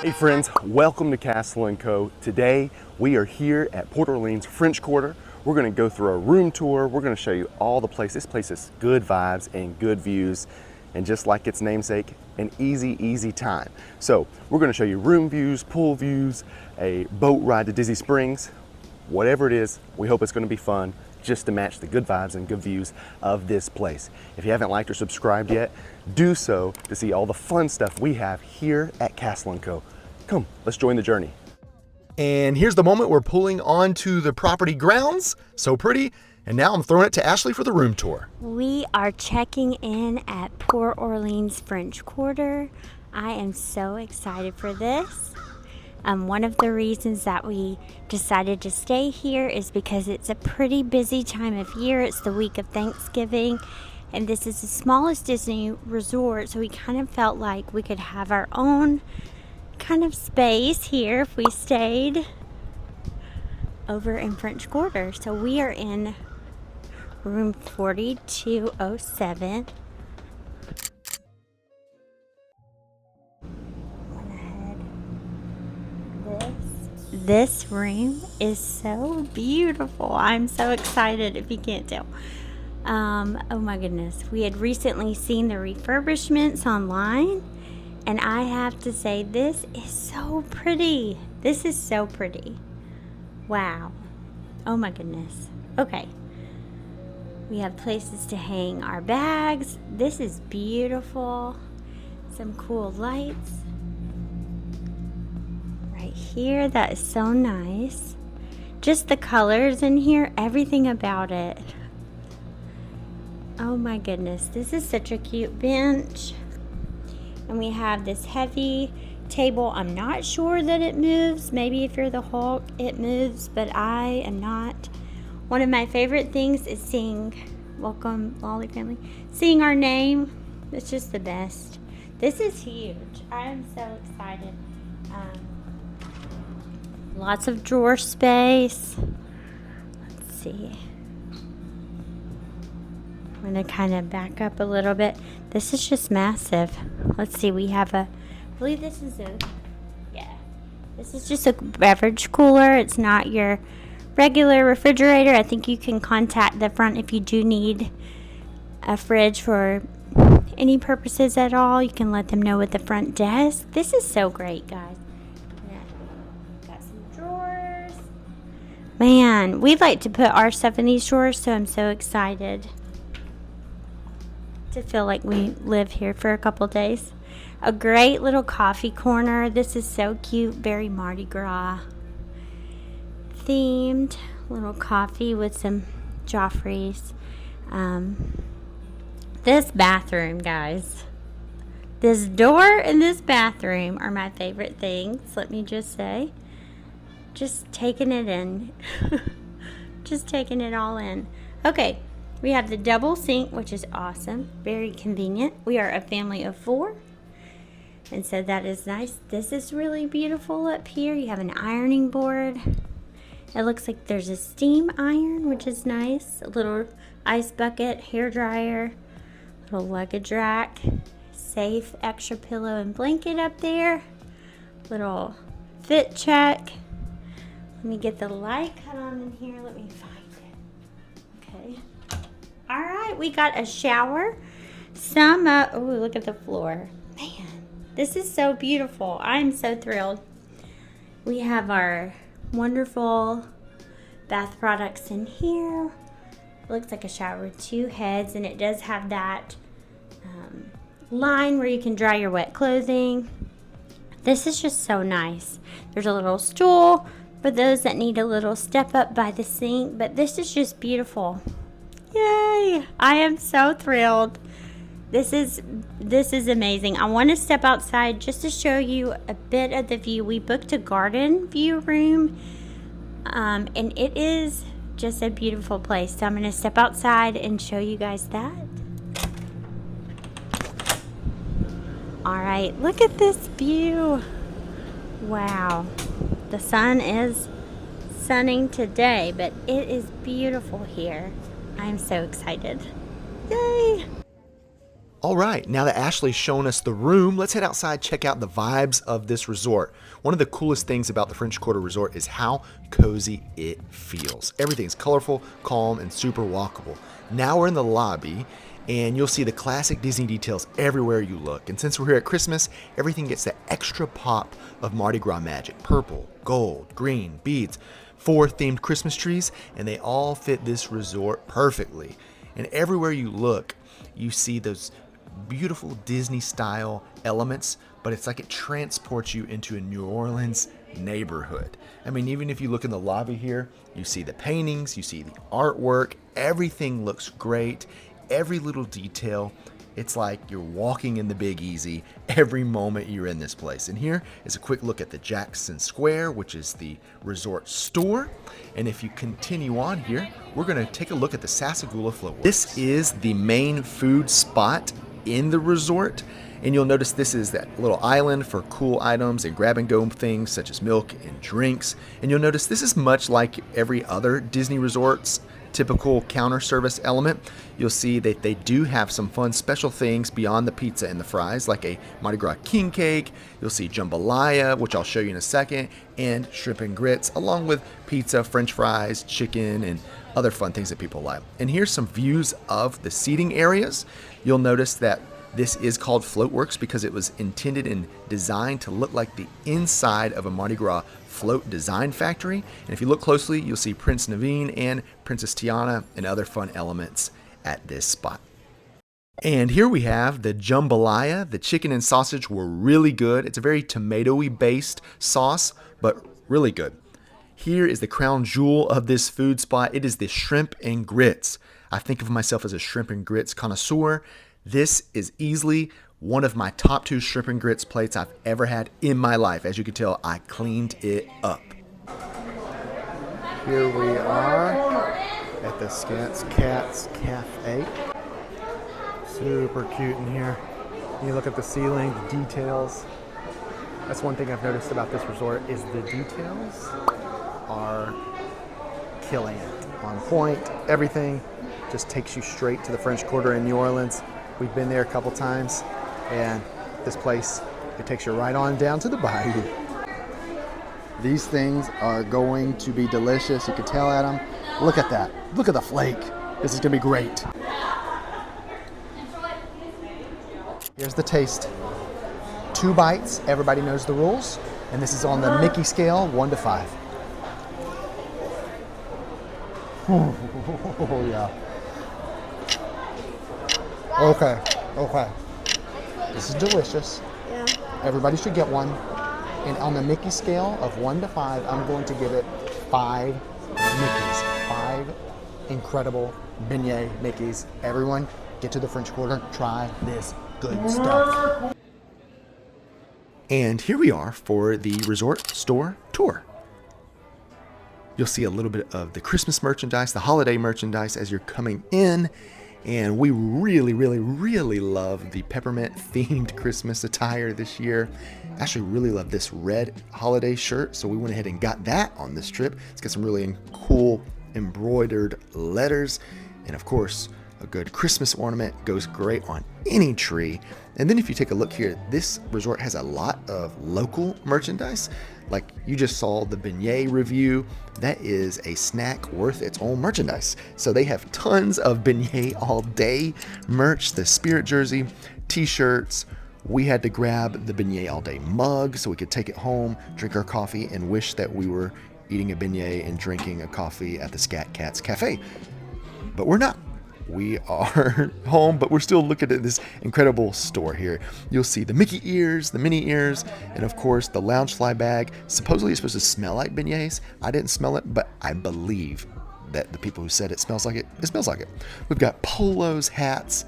Hey friends, welcome to Castle & Co. Today we are here at Port Orleans French Quarter. We're going to go through a room tour. We're going to show you all the places. This place is good vibes and good views, and just like its namesake, an easy time. So we're going to show you room views, pool views, a boat ride to Disney Springs, whatever it is. We hope it's going to be fun, just to match the good vibes and good views of this place. If you haven't liked or subscribed yet, do so to see all the fun stuff we have here at Castle & Co. Come, let's join the journey. And here's the moment we're pulling onto the property grounds. So pretty. And now I'm throwing it to Ashley for the room tour. We are checking in at Port Orleans French Quarter. I am so excited for this. One of the reasons that we decided to stay here is because it's a pretty busy time of year. It's the week of Thanksgiving, and this is the smallest Disney resort, so we kind of felt like we could have our own kind of space here if we stayed over in French Quarter. So we are in room 4207. This room is so beautiful. I'm so excited if you can't tell. Oh my goodness. We had recently seen the refurbishments online, and I have to say, this is so pretty. This is so pretty. Wow. Oh my goodness. Okay. We have places to hang our bags. This is beautiful. Some cool lights right here. That is so nice. Just the colors in here, everything about it. Oh my goodness. This is such a cute bench. And we have this heavy table. I'm not sure that it moves. Maybe if you're the Hulk, it moves, but I am not. One of my favorite things is seeing, welcome Lolly family, seeing our name. It's just the best. This is huge. I am so excited. Lots of drawer space. Let's see. I'm going to kind of back up a little bit. This is just massive. Let's see, we have I believe this is this is just a beverage cooler. It's not your regular refrigerator. I think you can contact the front if you do need a fridge for any purposes at all. You can let them know at the front desk. This is so great, guys. Yeah. Got some drawers. Man, we like to put our stuff in these drawers, so I'm so excited to feel like we live here for a couple days. A great little coffee corner. This is so cute, very Mardi-Gras themed. Little coffee with some Joffreys. This bathroom, guys. This door and this bathroom are my favorite things, let me just say. Just taking it in. Just taking it all in. Okay. We have the double sink, which is awesome. Very convenient. We are a family of 4. And so that is nice. This is really beautiful up here. You have an ironing board. It looks like there's a steam iron, which is nice. A little ice bucket, hair dryer, little luggage rack, safe, extra pillow and blanket up there. Little fit check. Let me get the light cut on in here. Let me find it. Okay. All right, we got a shower. Oh, look at the floor. Man, this is so beautiful. I'm so thrilled. We have our wonderful bath products in here. Looks like a shower with 2 heads, and it does have that line where you can dry your wet clothing. This is just so nice. There's a little stool for those that need a little step up by the sink, but this is just beautiful. Yay! I am so thrilled. This is amazing. I want to step outside just to show you a bit of the view. We booked a garden view room, and it is just a beautiful place. So I'm going to step outside and show you guys that. All right, look at this view. Wow. The sun is sunning today, but it is beautiful here. I'm so excited. Yay! All right, now that Ashley's shown us the room, let's head outside, check out the vibes of this resort. One of the coolest things about the French Quarter Resort is how cozy it feels. Everything's colorful, calm, and super walkable. Now we're in the lobby, and you'll see the classic Disney details everywhere you look. And since we're here at Christmas, everything gets that extra pop of Mardi Gras magic. Purple, gold, green, beads, 4 themed Christmas trees, and they all fit this resort perfectly. And everywhere you look, you see those beautiful Disney-style elements, but it's like it transports you into a New Orleans neighborhood. I mean, even if you look in the lobby here, you see the paintings, you see the artwork, everything looks great, every little detail. It's like you're walking in the Big Easy every moment you're in this place. And here is a quick look at the Jackson Square, which is the resort store. And if you continue on here, we're going to take a look at the Sassagoula Floatworks. This is the main food spot in the resort. And you'll notice this is that little island for cool items and grab and go things such as milk and drinks. And you'll notice this is much like every other Disney resort's typical counter service element. You'll see that they do have some fun special things beyond the pizza and the fries, like a Mardi Gras king cake. You'll see jambalaya, which I'll show you in a second, and shrimp and grits, along with pizza, french fries, chicken, and other fun things that people like. And here's some views of the seating areas. You'll notice that this is called Floatworks because it was intended and designed to look like the inside of a Mardi Gras float design factory. And if you look closely, you'll see Prince Naveen and Princess Tiana and other fun elements at this spot. And here we have the jambalaya. The chicken and sausage were really good. It's a very tomato-y based sauce, but really good. Here is the crown jewel of this food spot. It is the shrimp and grits. I think of myself as a shrimp and grits connoisseur. This is easily one of my top 2 shrimp and grits plates I've ever had in my life. As you can tell, I cleaned it up. Here we are at the Scat's Café. Super cute in here. You look at the ceiling, the details. That's one thing I've noticed about this resort is the details are killing it. On point, everything just takes you straight to the French Quarter in New Orleans. We've been there a couple times, and this place, it takes you right on down to the bayou. These things are going to be delicious. You can tell at them. Look at that. Look at the flake. This is going to be great. Here's the taste. 2 bites. Everybody knows the rules. And this is on the Mickey scale, 1 to 5. Oh, yeah. Okay. This is delicious. Yeah. Everybody should get one. And on the Mickey scale of 1 to 5, I'm going to give it 5 Mickeys. 5 incredible beignet Mickeys. Everyone, get to the French Quarter. Try this good stuff. And here we are for the resort store tour. You'll see a little bit of the Christmas merchandise, the holiday merchandise as you're coming in. And we really, really, really love the peppermint themed Christmas attire this year. Actually really love this red holiday shirt, so we went ahead and got that on this trip. It's got some really cool embroidered letters. And of course, a good Christmas ornament goes great on any tree. And then if you take a look here, this resort has a lot of local merchandise. Like you just saw the beignet review. That is a snack worth its own merchandise. So they have tons of beignet all day merch, the Spirit jersey, t-shirts. We had to grab the beignet all day mug so we could take it home, drink our coffee, and wish that we were eating a beignet and drinking a coffee at the Scat Café. But we're not. We are home, but we're still looking at this incredible store here. You'll see the Mickey ears, the Minnie ears, and of course the Loungefly bag. Supposedly it's supposed to smell like beignets. I didn't smell it, but I believe that the people who said it smells like it smells like it. We've got polos, hats,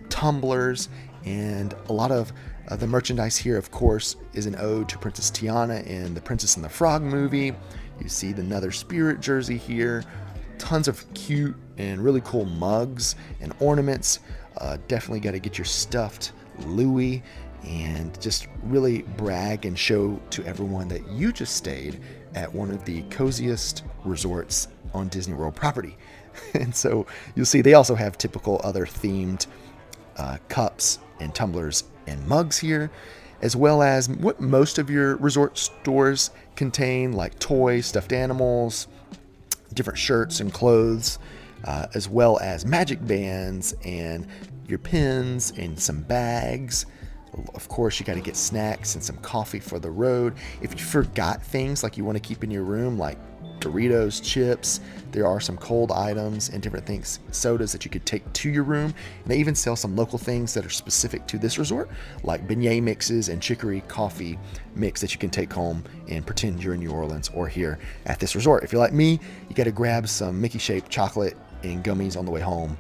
tumblers, and a lot of the merchandise here, of course, is an ode to Princess Tiana in the Princess and the Frog movie. You see another Spirit jersey here. Tons of cute and really cool mugs and ornaments. Definitely got to get your stuffed Louie and just really brag and show to everyone that you just stayed at one of the coziest resorts on Disney World property. And so you'll see they also have typical other themed cups and tumblers and mugs here, as well as what most of your resort stores contain, like toys, stuffed animals, different shirts and clothes, as well as magic bands and your pins and some bags. Of course, you got to get snacks and some coffee for the road. If you forgot things like you want to keep in your room, like Doritos, chips, there are some cold items and different things, sodas that you could take to your room. And they even sell some local things that are specific to this resort, like beignet mixes and chicory coffee mix that you can take home and pretend you're in New Orleans or here at this resort. If you're like me, you got to grab some Mickey-shaped chocolate and gummies on the way home,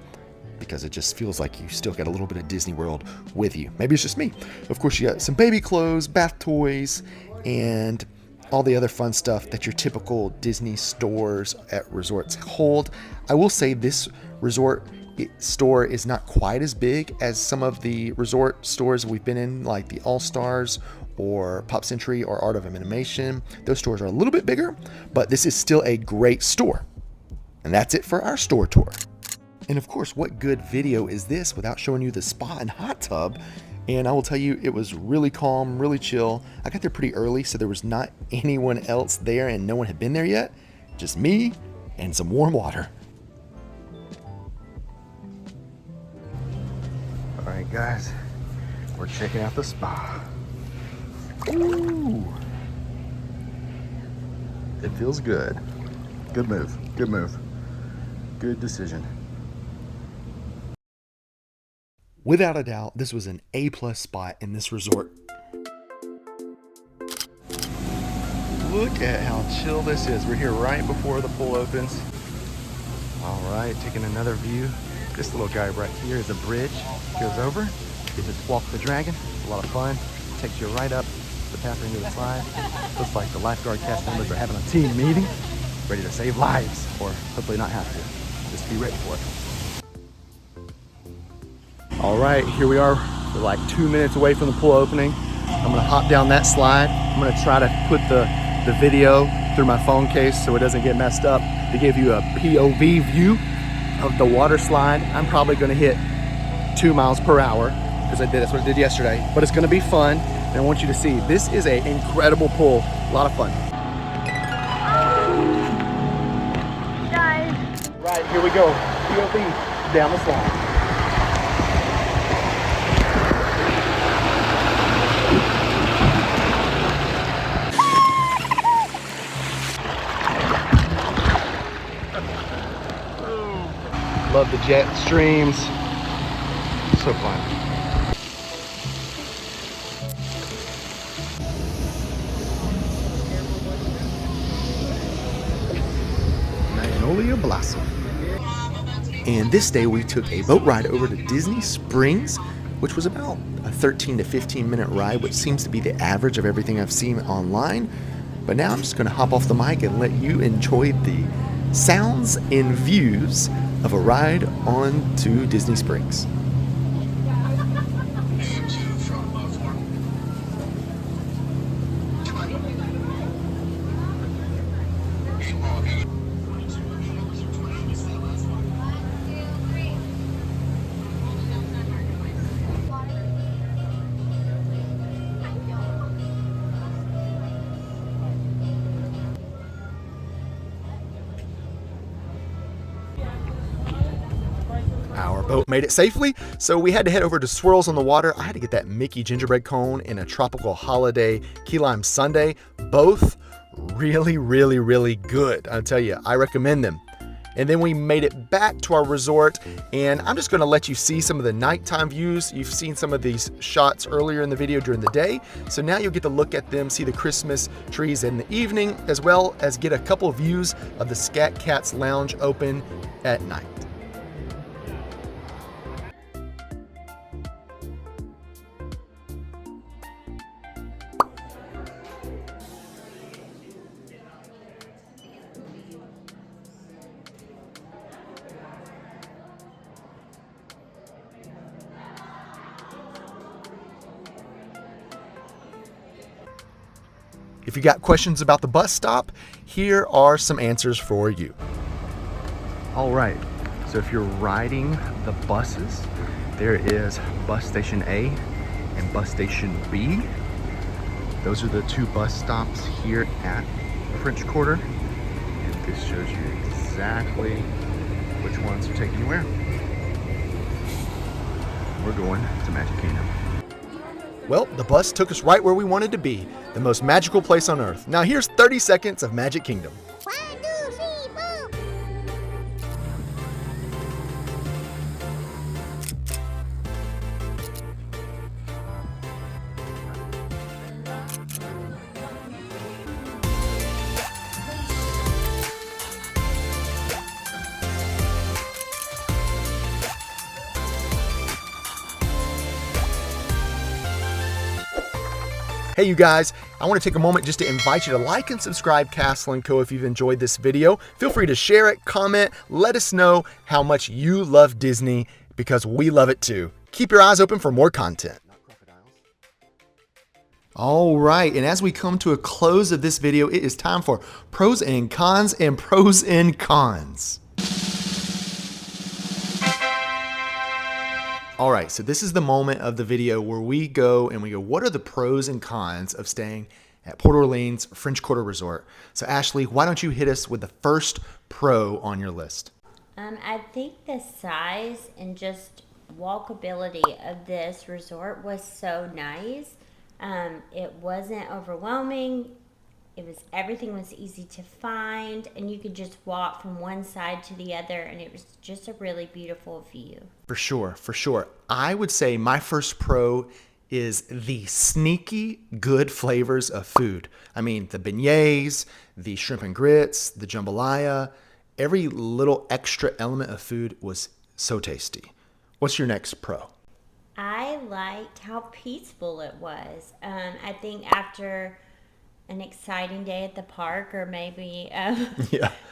because it just feels like you still got a little bit of Disney World with you. Maybe it's just me. Of course, you got some baby clothes, bath toys, and all the other fun stuff that your typical Disney stores at resorts hold. I will say this resort store is not quite as big as some of the resort stores we've been in, like the All Stars or Pop Century or Art of Animation. Those stores are a little bit bigger, but this is still a great store. And that's it for our store tour. And of course, what good video is this without showing you the spa and hot tub? And I will tell you, it was really calm, really chill. I got there pretty early, so there was not anyone else there and no one had been there yet. Just me and some warm water. All right, guys, we're checking out the spa. Ooh. It feels good. Good move, good move. Good decision. Without a doubt, this was an A+ spot in this resort. Look at how chill this is. We're here right before the pool opens. All right, taking another view. This little guy right here is a bridge. Goes over. You just walk the dragon. It's a lot of fun. Takes you right up the pathway into the slide. Looks like the lifeguard cast members are having a team meeting, ready to save lives, or hopefully not have to. Just be ready for it. All right, here we are. We're like 2 minutes away from the pool opening. I'm gonna hop down that slide. I'm gonna try to put the video through my phone case so it doesn't get messed up, to give you a POV view of the water slide. I'm probably gonna hit 2 miles per hour, because that's what I did yesterday, but it's gonna be fun, and I want you to see, this is an incredible pool, a lot of fun. Guys. Right, here we go, POV down the slide. Love the jet streams. So fun. Magnolia Blossom. And this day we took a boat ride over to Disney Springs, which was about a 13 to 15 minute ride, which seems to be the average of everything I've seen online. But now I'm just going to hop off the mic and let you enjoy the sounds and views of a ride on to Disney Springs. Our boat made it safely, so we had to head over to Swirls on the Water. I had to get that Mickey gingerbread cone and a tropical holiday key lime sundae. Both really, really, really good. I'll tell you, I recommend them. And then we made it back to our resort, and I'm just going to let you see some of the nighttime views. You've seen some of these shots earlier in the video during the day, so now you'll get to look at them, see the Christmas trees in the evening, as well as get a couple views of the Scat Cat's Lounge open at night. If you got questions about the bus stop, here are some answers for you. All right, so if you're riding the buses, there is bus station A and bus station B. Those are the two bus stops here at the French Quarter. And this shows you exactly which ones are taking you where. We're going to Magic Kingdom. Well, the bus took us right where we wanted to be, the most magical place on earth. Now here's 30 seconds of Magic Kingdom. 1, 2, 3, 4. Hey you guys, I want to take a moment just to invite you to like and subscribe Castle & Co. if you've enjoyed this video. Feel free to share it, comment, let us know how much you love Disney, because we love it too. Keep your eyes open for more content. All right, and as we come to a close of this video, it is time for pros and cons and pros and cons. All right, so this is the moment of the video where we go, what are the pros and cons of staying at Port Orleans French Quarter Resort? So Ashley, why don't you hit us with the first pro on your list? I think the size and just walkability of this resort was so nice. It wasn't overwhelming. Everything was easy to find, and you could just walk from one side to the other, and it was just a really beautiful view. For sure, for sure. I would say my first pro is the sneaky good flavors of food. I mean, the beignets, the shrimp and grits, the jambalaya, every little extra element of food was so tasty. What's your next pro? I liked how peaceful it was. I think after an exciting day at the park, or maybe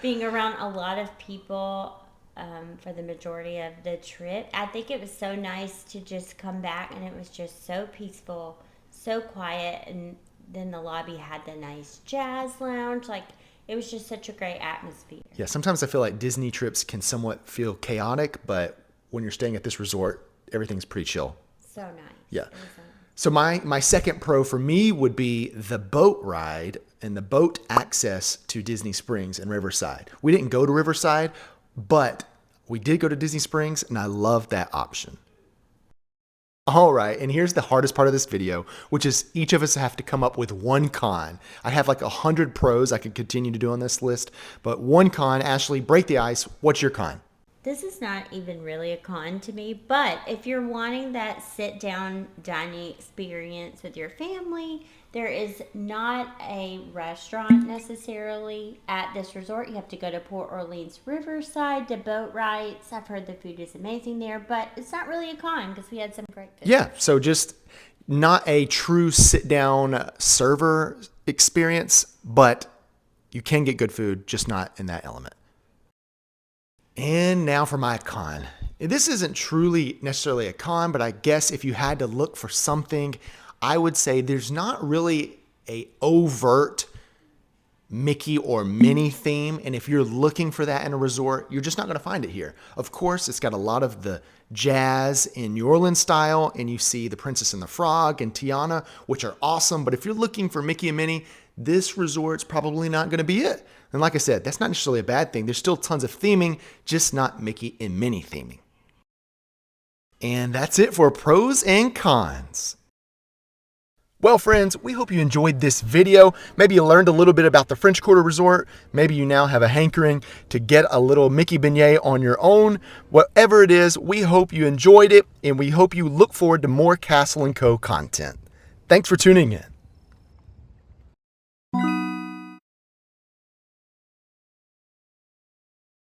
being around a lot of people for the majority of the trip, I think it was so nice to just come back, and it was just so peaceful, so quiet, and then the lobby had the nice jazz lounge. Like, it was just such a great atmosphere. Yeah, sometimes I feel like Disney trips can somewhat feel chaotic, but when you're staying at this resort, everything's pretty chill. So nice. Yeah. So my second pro for me would be the boat ride and the boat access to Disney Springs and Riverside. We didn't go to Riverside, but we did go to Disney Springs, and I love that option. All right, and here's the hardest part of this video, which is each of us have to come up with one con. I have like 100 pros I could continue to do on this list, but one con. Ashley, break the ice. What's your con? This is not even really a con to me, but if you're wanting that sit-down dining experience with your family, there is not a restaurant necessarily at this resort. You have to go to Port Orleans Riverside to boat rides. I've heard the food is amazing there, but it's not really a con because we had some great food. Yeah, so just not a true sit-down server experience, but you can get good food, just not in that element. And now for my con. This isn't truly necessarily a con, but I guess if you had to look for something, I would say there's not really a overt Mickey or Minnie theme. And if you're looking for that in a resort, you're just not going to find it here. Of course, it's got a lot of the jazz in New Orleans style, and you see the Princess and the Frog and Tiana, which are awesome. But if you're looking for Mickey and Minnie, this resort's probably not going to be it. And like I said, that's not necessarily a bad thing. There's still tons of theming, just not Mickey and Minnie theming. And that's it for pros and cons. Well, friends, we hope you enjoyed this video. Maybe you learned a little bit about the French Quarter Resort. Maybe you now have a hankering to get a little Mickey beignet on your own. Whatever it is, we hope you enjoyed it, and we hope you look forward to more Castle & Co. content. Thanks for tuning in.